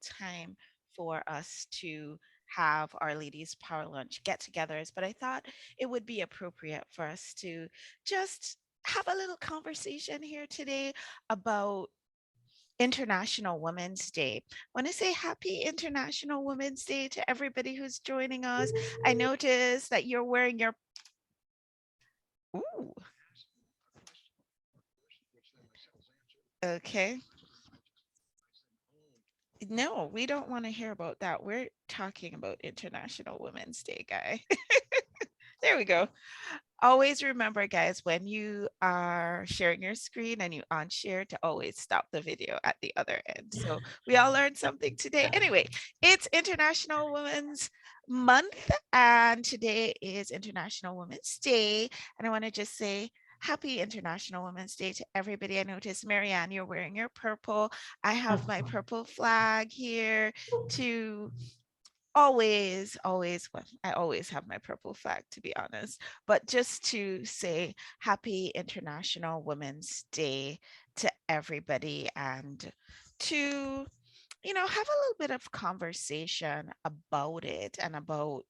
about time for us to have our ladies power lunch get-togethers, but I thought it would be appropriate for us to just have a little conversation here today about International Women's Day. I want to say happy International Women's Day to everybody who's joining us. I noticed that you're wearing your ooh, okay. No, we don't want to hear about that. We're talking about International Women's Day, guy. There we go. Always remember, guys, when you are sharing your screen and you unshare, to always stop the video at the other end. So we all learned something today. Anyway, it's International Women's Month, and today is International Women's Day. And I want to just say happy International Women's Day to everybody. I noticed, MaryAnn, you're wearing your purple. I have my purple flag here to always, well, I always have my purple flag, to be honest, but just to say happy International Women's Day to everybody, and to have a little bit of conversation about it and about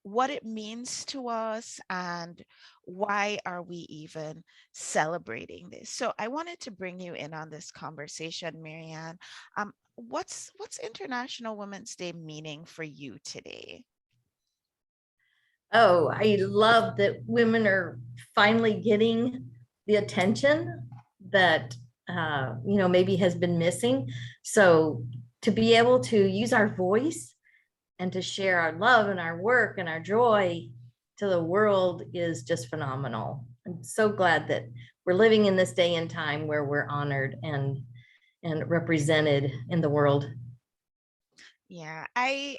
what it means to us and why are we even celebrating this. So I wanted to bring you in on this conversation, MaryAnn. What's International Women's Day meaning for you today? Oh, I love that women are finally getting the attention that maybe has been missing. So to be able to use our voice and to share our love and our work and our joy to the world is just phenomenal. I'm so glad that we're living in this day and time where we're honored and represented in the world. Yeah, I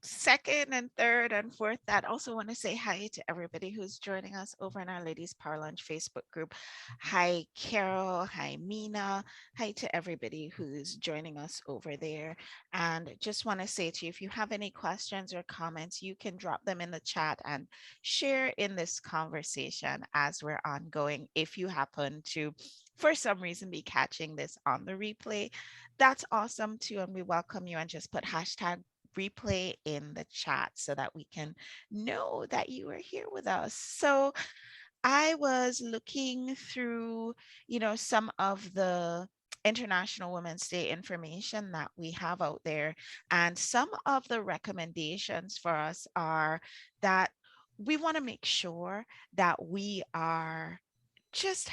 second and third and fourth that. Also want to say hi to everybody who's joining us over in our Ladies Power Lunch Facebook group. Hi, Carol. Hi, Mina. Hi to everybody who's joining us over there. And just want to say to you, if you have any questions or comments, you can drop them in the chat and share in this conversation as we're ongoing. If you happen to, for some reason, be catching this on the replay, that's awesome too. And we welcome you, and just put hashtag replay in the chat so that we can know that you are here with us. So I was looking through, some of the International Women's Day information that we have out there. And some of the recommendations for us are that we want to make sure that we are just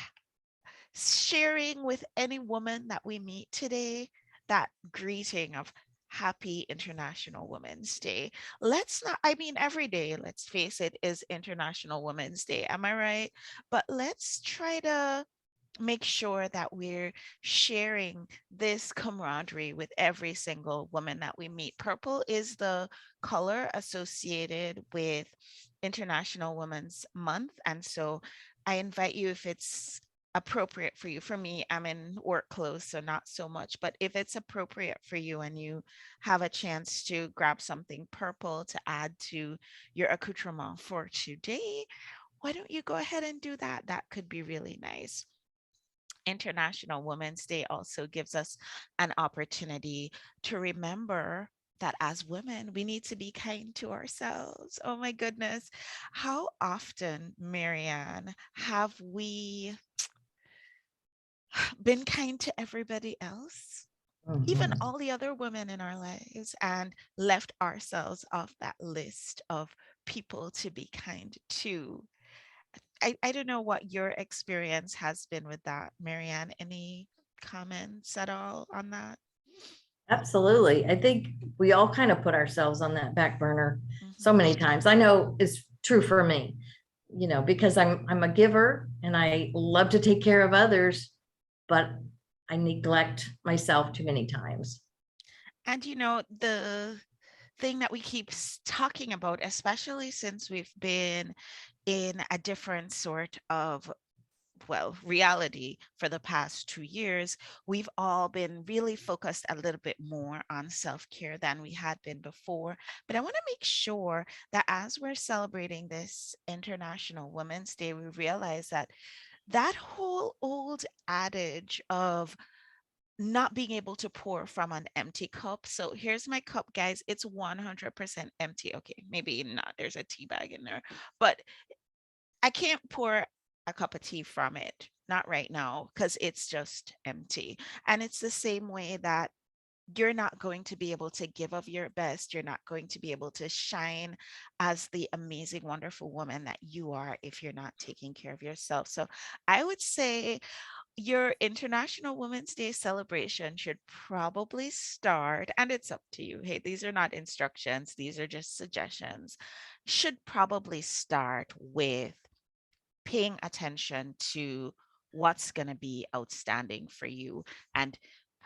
sharing with any woman that we meet today that greeting of Happy International Women's Day. Let's not, I mean, every day, let's face it, is International Women's Day. Am I right? But let's try to make sure that we're sharing this camaraderie with every single woman that we meet. Purple is the color associated with International Women's Month. And so I invite you, if it's appropriate for you. For me, I'm in work clothes, so not so much, but if it's appropriate for you and you have a chance to grab something purple to add to your accoutrement for today, why don't you go ahead and do that? That could be really nice. International Women's Day also gives us an opportunity to remember that as women, we need to be kind to ourselves. Oh my goodness. How often, MaryAnn, have we been kind to everybody else, even Mhm. all the other women in our lives, and left ourselves off that list of people to be kind to? I don't know what your experience has been with that, MaryAnn. Any comments at all on that? Absolutely. I think we all kind of put ourselves on that back burner so Mhm. many times. I know it's true for me, because I'm a giver and I love to take care of others, but I neglect myself too many times. And the thing that we keep talking about, especially since we've been in a different sort of, well, reality for the past 2 years, we've all been really focused a little bit more on self-care than we had been before. But I want to make sure that as we're celebrating this International Women's Day, we realize that that whole old adage of not being able to pour from an empty cup. So here's my cup, guys. It's 100% empty. Okay, maybe not. There's a tea bag in there, but I can't pour a cup of tea from it. Not right now because it's just empty. And it's the same way that you're not going to be able to give of your best. You're not going to be able to shine as the amazing, wonderful woman that you are if you're not taking care of yourself. So I would say your International Women's Day celebration should probably start, and it's up to you. Hey, these are not instructions, these are just suggestions. Should probably start with paying attention to what's going to be outstanding for you and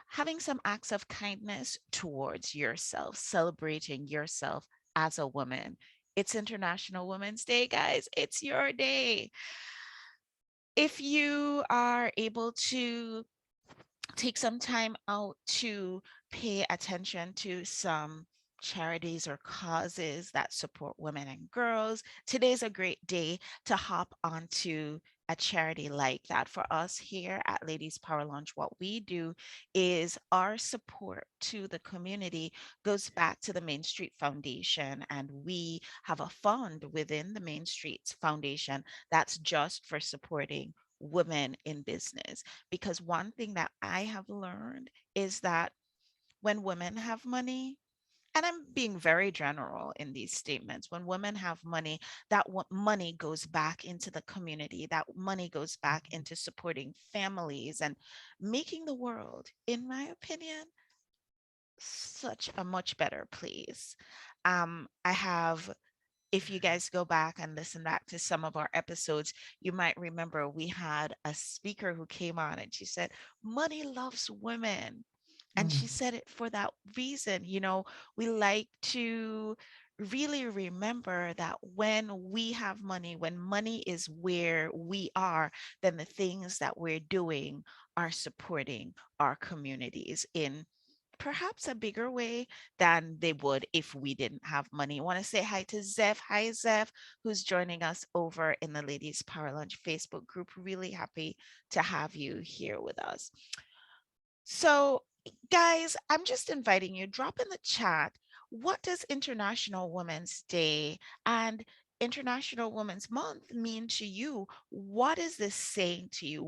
having some acts of kindness towards yourself, celebrating yourself as a woman. It's International Women's Day, guys. It's your day. If you are able to take some time out to pay attention to some charities or causes that support women and girls. Today's a great day to hop onto a charity like that. For us here at Ladies Power Lunch, what we do is our support to the community goes back to the Main Street Foundation, and we have a fund within the Main Streets Foundation that's just for supporting women in business. Because one thing that I have learned is that when women have money, and I'm being very general in these statements, when women have money, that money goes back into the community, that money goes back into supporting families and making the world, in my opinion, such a much better place. I have, if you guys go back and listen back to some of our episodes, you might remember we had a speaker who came on and she said, money loves women. And she Mm. said it for that reason. You know, we like to really remember that when we have money, when money is where we are, then the things that we're doing are supporting our communities in perhaps a bigger way than they would if we didn't have money. I want to say hi to Zeph. Hi, Zeph, who's joining us over in the Ladies Power Lunch Facebook group. Really happy to have you here with us. So, guys, I'm just inviting you, drop in the chat. What does International Women's Day and International Women's Month mean to you? What is this saying to you?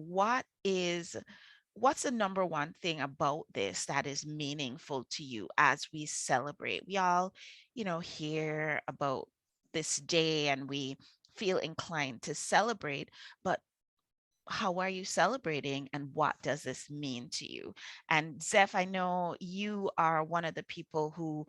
What's the number one thing about this that is meaningful to you as we celebrate? We all, hear about this day and we feel inclined to celebrate, but how are you celebrating and what does this mean to you? And Zeph, I know you are one of the people who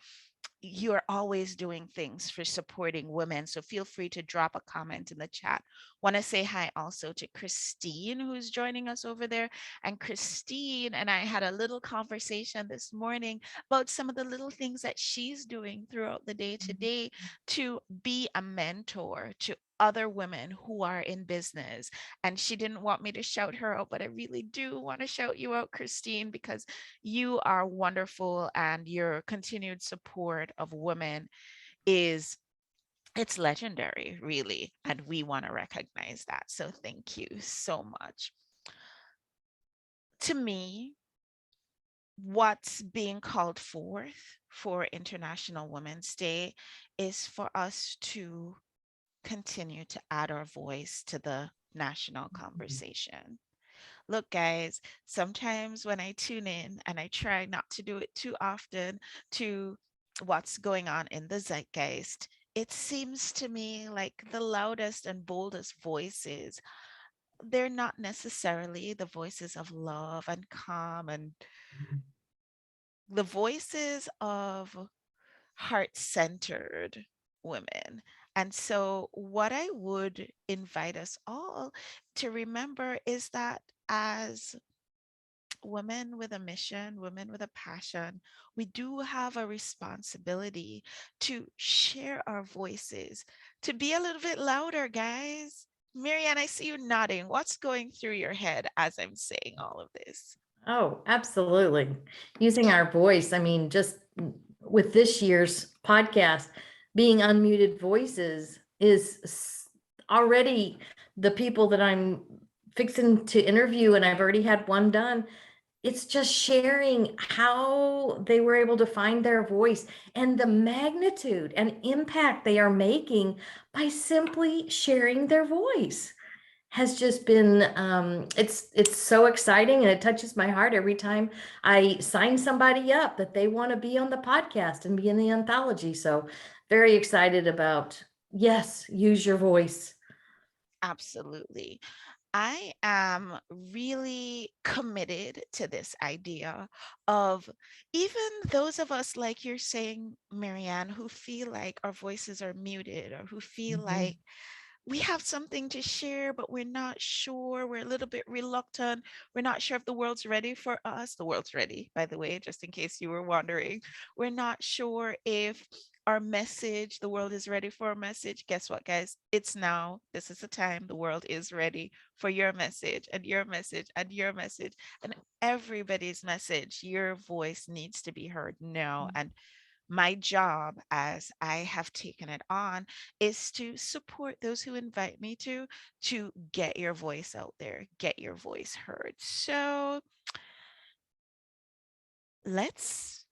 you're always doing things for supporting women. So feel free to drop a comment in the chat. Want to say hi also to Christine, who's joining us over there. And Christine and I had a little conversation this morning about some of the little things that she's doing throughout the day today to be a mentor to other women who are in business. And she didn't want me to shout her out, but I really do want to shout you out, Christine, because you are wonderful and your continued support of women is it's legendary, really, and we want to recognize that. So thank you so much. To me, what's being called forth for International Women's Day is for us to continue to add our voice to the national conversation. Look, guys, sometimes when I tune in, and I try not to do it too often, to what's going on in the zeitgeist, it seems to me like the loudest and boldest voices, they're not necessarily the voices of love and calm and the voices of heart centered women. And so, what I would invite us all to remember is that as women with a mission, women with a passion, we do have a responsibility to share our voices, to be a little bit louder, guys. MaryAnn, I see you nodding. What's going through your head as I'm saying all of this? Oh, absolutely. Using our voice. I mean, just with this year's podcast, being unmuted voices is already the people that I'm fixing to interview, and I've already had one done. it's just sharing how they were able to find their voice and the magnitude and impact they are making by simply sharing their voice has just been it's so exciting, and it touches my heart every time I sign somebody up that they want to be on the podcast and be in the anthology. So very excited about, yes, use your voice. Absolutely. I am really committed to this idea of even those of us, like you're saying, MaryAnn, who feel like our voices are muted or who feel Mhm. like we have something to share, but we're not sure. We're a little bit reluctant. We're not sure if the world's ready for us. The world's ready, by the way, just in case you were wondering. We're not sure if our message, the world is ready for our message. Guess what, guys? It's now. This is the time. The world is ready for your message and your message and your message and everybody's message. Your voice needs to be heard now. And my job, as I have taken it on, is to support those who invite me to get your voice out there, get your voice heard. So let's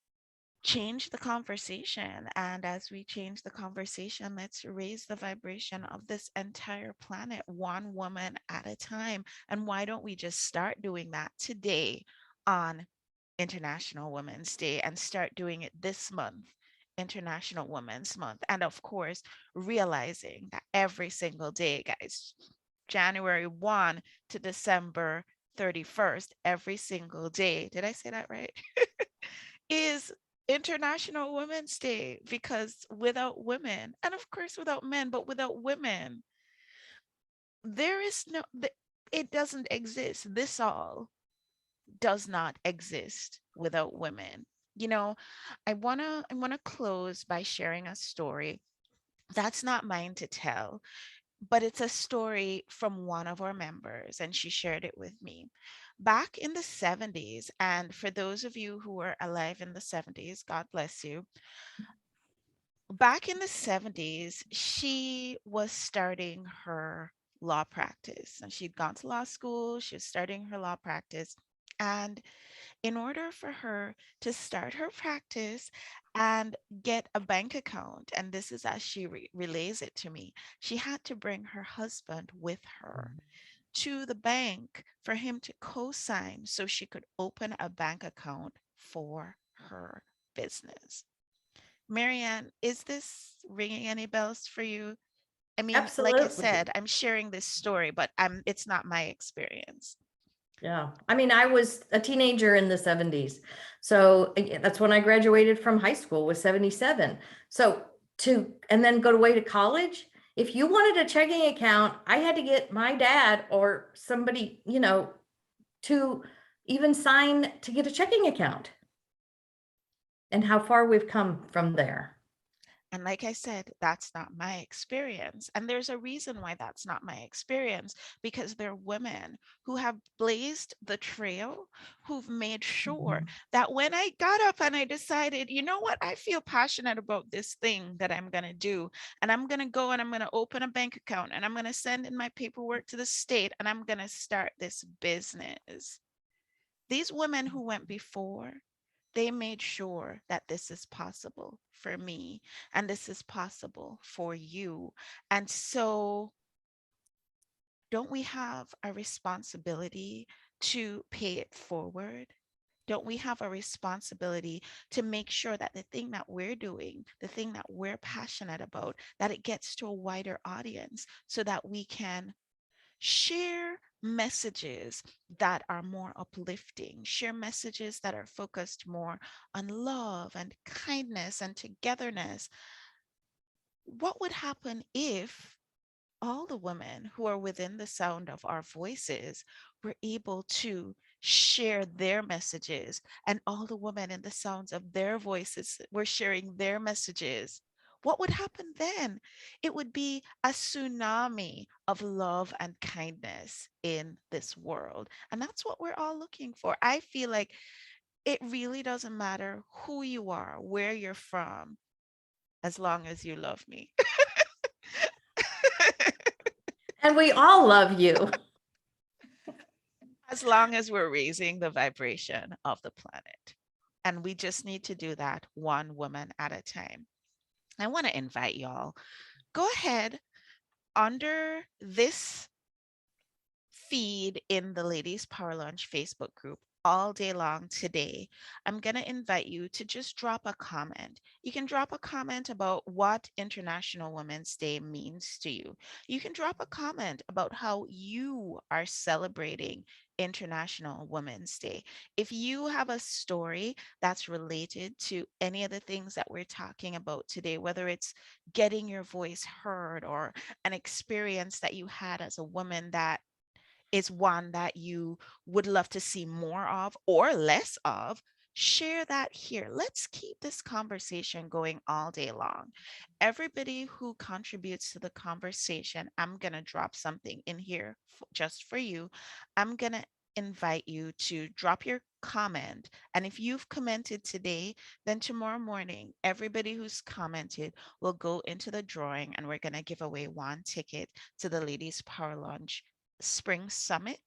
change the conversation. And as we change the conversation, let's raise the vibration of this entire planet, one woman at a time. And why don't we just start doing that today on International Women's Day and start doing it this month, International Women's Month? And of course, realizing that every single day, guys, January 1 to December 31st, every single day. Did I say that right? Is International Women's Day, because without women, and of course without men, but without women, there is no, it doesn't exist. This all does not exist without women. You know, I wanna close by sharing a story that's not mine to tell, but it's a story from one of our members, and she shared it with me. Back in the 70s, and for those of you who were alive in the 70s, God bless you. Back in the 70s, she was starting her law practice. And she'd gone to law school, she was starting her law practice. And in order for her to start her practice and get a bank account, and this is as she relays it to me, she had to bring her husband with her to the bank for him to co sign so she could open a bank account for her business. MaryAnn, is this ringing any bells for you? I mean, like I Absolutely. said, I'm sharing this story, but it's not my experience. Yeah. I mean, I was a teenager in the 70s. So that's when I graduated from high school, was 77. So and then go away to college. If you wanted a checking account, I had to get my dad or somebody, to even sign to get a checking account, and how far we've come from there. And like I said, that's not my experience. And there's a reason why that's not my experience, because they're women who have blazed the trail, who've made sure Mhm. that when I got up and I decided, you know what, I feel passionate about this thing that I'm going to do, and I'm going to go and I'm going to open a bank account and I'm going to send in my paperwork to the state and I'm going to start this business. These women who went before, they made sure that this is possible for me and this is possible for you. And so, don't we have a responsibility to pay it forward? Don't we have a responsibility to make sure that the thing that we're doing, the thing that we're passionate about, that it gets to a wider audience so that we can share messages that are more uplifting, share messages that are focused more on love and kindness and togetherness? What would happen if all the women who are within the sound of our voices were able to share their messages, and all the women in the sounds of their voices were sharing their messages? What would happen then? It would be a tsunami of love and kindness in this world. And that's what we're all looking for. I feel like it really doesn't matter who you are, where you're from, as long as you love me. And we all love you. as long as we're raising the vibration of the planet. And we just need to do that one woman at a time. I want to invite y'all, go ahead under this feed in the Ladies Power Lunch Facebook group all day long today. I'm going to invite you to just drop a comment. You can drop a comment about what International Women's Day means to you. You can drop a comment about how you are celebrating International Women's Day. If you have a story that's related to any of the things that we're talking about today, whether it's getting your voice heard or an experience that you had as a woman that is one that you would love to see more of or less of, share that here. Let's keep this conversation going all day long. Everybody who contributes to the conversation, I'm going to drop something in here just for you. I'm going to invite you to drop your comment. And if you've commented today, then tomorrow morning, everybody who's commented will go into the drawing and we're going to give away one ticket to the Ladies Power Lunch Spring Summit.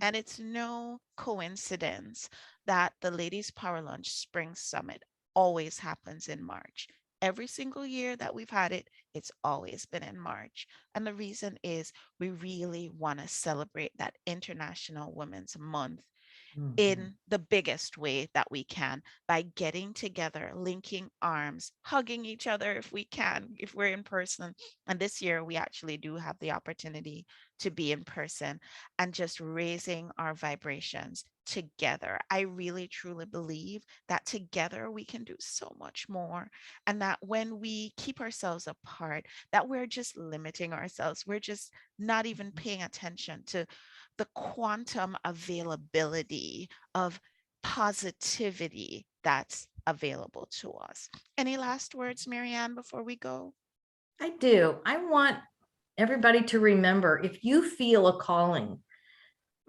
And it's no coincidence that the Ladies Power Lunch Spring Summit always happens in March. Every single year that we've had it, it's always been in March. And the reason is we really want to celebrate that International Women's Month Mhm. in the biggest way that we can by getting together, linking arms, hugging each other if we can, if we're in person. And this year, we actually do have the opportunity to be in person and just raising our vibrations together. I really truly believe that together we can do so much more. And that when we keep ourselves apart, that we're just limiting ourselves. We're just not even paying attention to the quantum availability of positivity that's available to us. Any last words, MaryAnn, before we go? I do. I want everybody to remember, if you feel a calling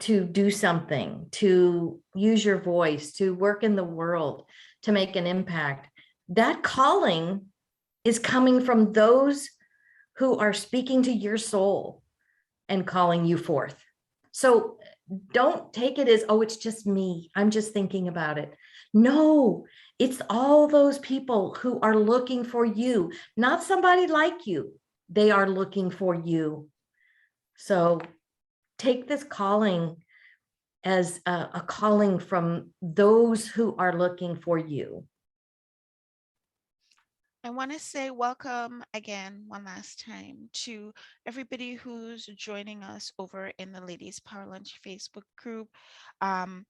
to do something, to use your voice, to work in the world, to make an impact, that calling is coming from those who are speaking to your soul and calling you forth. So don't take it as, oh, it's just me. I'm just thinking about it. No, it's all those people who are looking for you, not somebody like you. They are looking for you. So take this calling as a calling from those who are looking for you. I want to say welcome again, one last time, to everybody who's joining us over in the Ladies Power Lunch Facebook group. Um,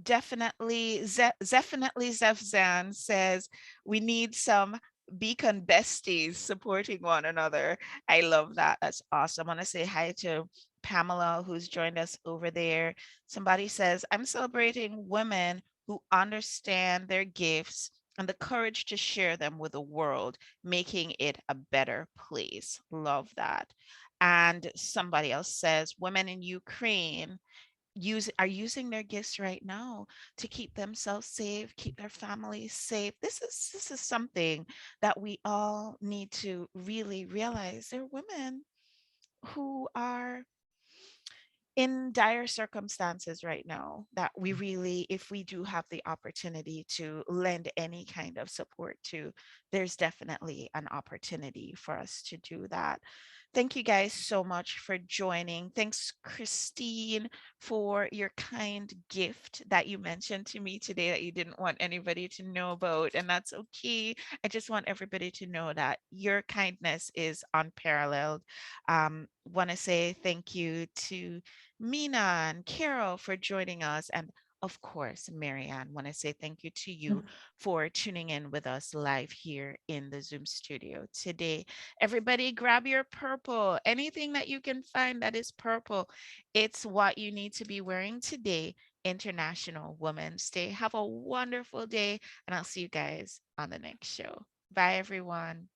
definitely Zefzan says we need some beacon besties supporting one another. I love that. That's awesome. I want to say hi to Pamela, who's joined us over there. Somebody says, I'm celebrating women who understand their gifts and the courage to share them with the world, making it a better place. Love that. And somebody else says, women in Ukraine are using their gifts right now to keep themselves safe, keep their families safe. This is something that we all need to really realize. There are women who are in dire circumstances right now that we really, if we do have the opportunity to lend any kind of support to, there's definitely an opportunity for us to do that. Thank you guys so much for joining. Thanks, Christine, for your kind gift that you mentioned to me today that you didn't want anybody to know about. And that's okay. I just want everybody to know that your kindness is unparalleled. Want to say thank you to Mina and Carol for joining us. And of course, MaryAnn, want to say thank you to you for tuning in with us live here in the Zoom studio today. Everybody, grab your purple. Anything that you can find that is purple, it's what you need to be wearing today, International Women's Day. Have a wonderful day, and I'll see you guys on the next show. Bye, everyone.